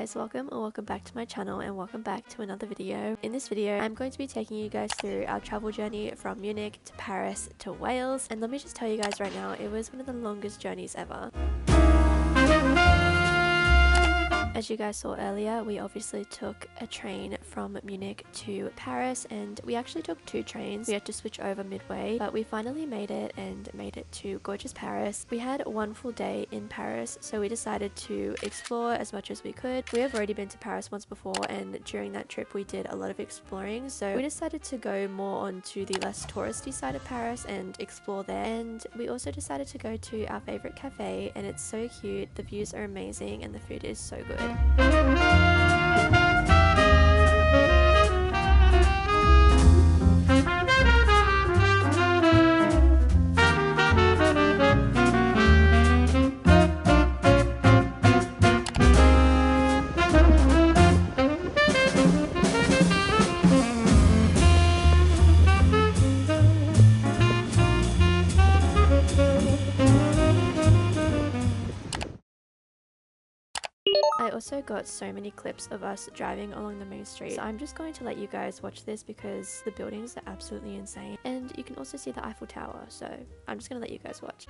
guys, welcome or welcome back to my channel and welcome back to another video. In this video I'm going to be taking you guys through our travel journey from Munich to Paris to Wales, and let me just tell you guys right now, it was one of the longest journeys ever. As you guys saw earlier, we obviously took a train from Munich to Paris, and we actually took two trains. We had to switch over midway, but we finally made it and made it to gorgeous Paris. We had one full day in Paris, so we decided to explore as much as we could. We have already been to Paris once before, and during that trip we did a lot of exploring, so we decided to go more onto the less touristy side of Paris and explore there. And we also decided to go to our favorite cafe, and it's so cute, the views are amazing, and the food is so good. I also got so many clips of us driving along the main street, so I'm just going to let you guys watch this because the buildings are absolutely insane, and you can also see the Eiffel Tower, so I'm just going to let you guys watch.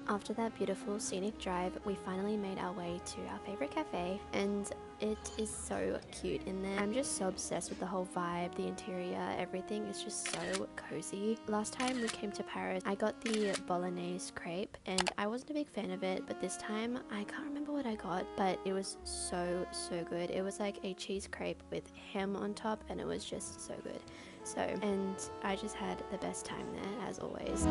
After that beautiful scenic drive, we finally made our way to our favorite cafe, and it is so cute in there. I'm just so obsessed with the whole vibe, the interior, everything is just so cozy. Last time we came to Paris, I got the bolognese crepe, and I wasn't a big fan of it, but this time, I can't remember what I got, but it was so good. It was like a cheese crepe with ham on top, and it was just so good. So, and I just had the best time there, as always.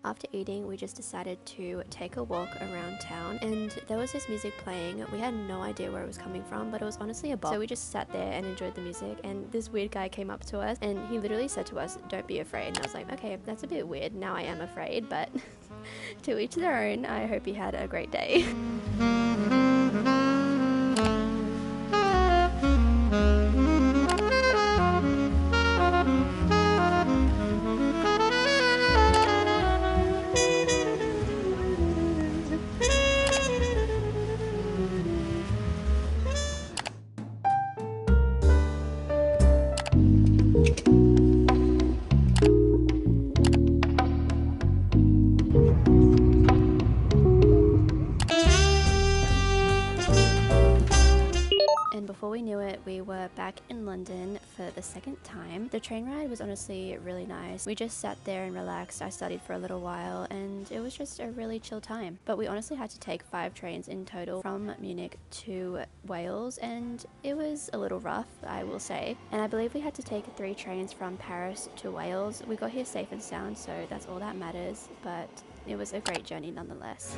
After eating, we just decided to take a walk around town, and there was this music playing. We had no idea where it was coming from, but it was honestly a bop. So we just sat there and enjoyed the music, and this weird guy came up to us and he literally said to us, "Don't be afraid." And I was like, okay, that's a bit weird. Now I am afraid, but to each their own. I hope he had a great day. And before we knew it, we were back in London for the second time. The train ride was honestly really nice. We just sat there and relaxed. I studied for a little while, and it was just a really chill time. But we honestly had to take 5 trains in total from Munich to Wales, and it was a little rough, I will say. And I believe we had to take 3 trains from Paris to Wales. We got here safe and sound, so that's all that matters, but it was a great journey nonetheless.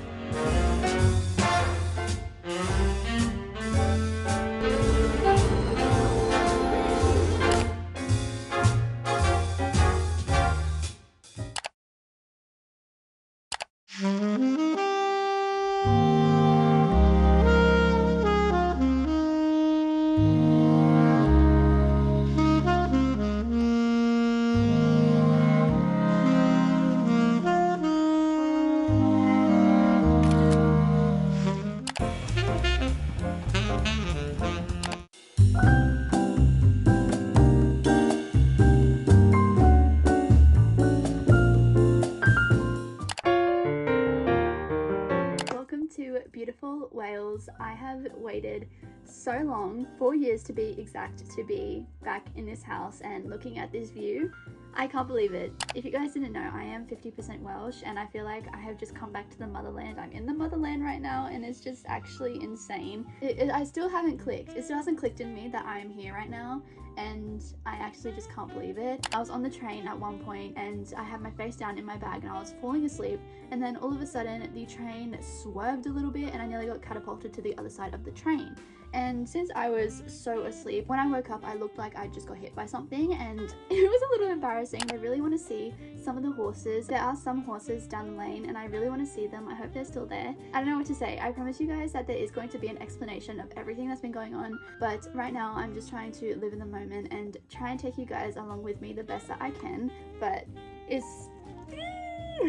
I have waited so long, 4 years to be exact, to be back in this house and looking at this view. I can't believe it. If you guys didn't know, I am 50% Welsh and I feel like I have just come back to the motherland. I'm in the motherland right now and it's just actually insane. I still haven't clicked. It still hasn't clicked in me that I am here right now, and I actually just can't believe it. I was on the train at one point and I had my face down in my bag and I was falling asleep, and then all of a sudden the train swerved a little bit and I nearly got catapulted to the other side of the train. And since I was so asleep, when I woke up I looked like I just got hit by something, and it was a little embarrassing. I really want to see some of the horses. There are some horses down the lane and I really want to see them. I hope they're still there. I don't know what to say. I promise you guys that there is going to be an explanation of everything that's been going on, but right now I'm just trying to live in the moment and try and take you guys along with me the best that I can. But it's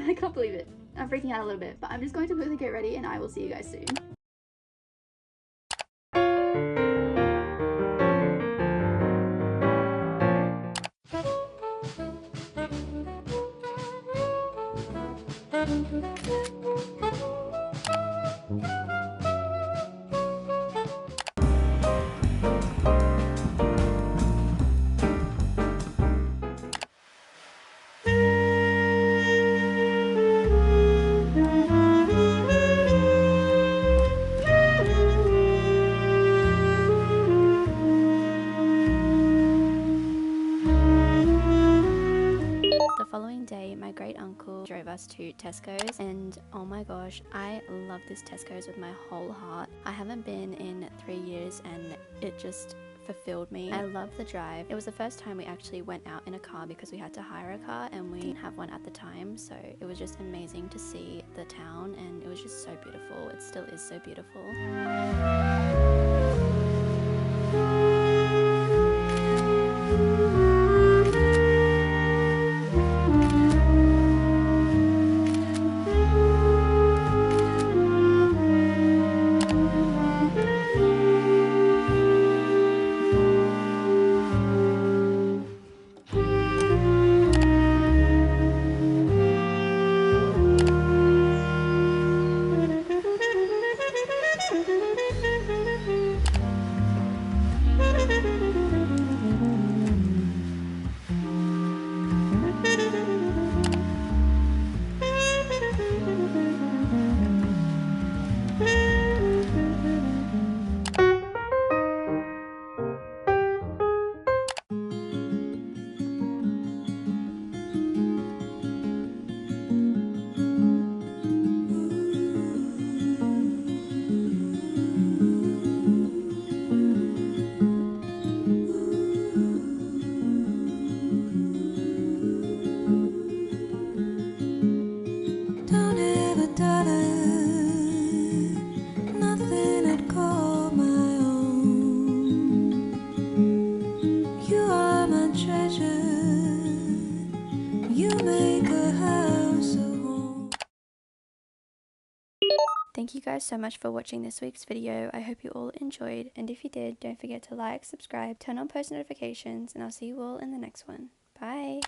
I can't believe it. I'm freaking out a little bit, but I'm just going to quickly get ready and I will see you guys soon. Drove us to Tesco's, and oh my gosh, I love this Tesco's with my whole heart. I haven't been in 3 years and it just fulfilled me. I love the drive. It was the first time we actually went out in a car because we had to hire a car and we didn't have one at the time, so it was just amazing to see the town and it was just so beautiful. It still is so beautiful. Thank you guys so much for watching this week's video. I hope you all enjoyed, and if you did, don't forget to like, subscribe, turn on post notifications, and I'll see you all in the next one. Bye!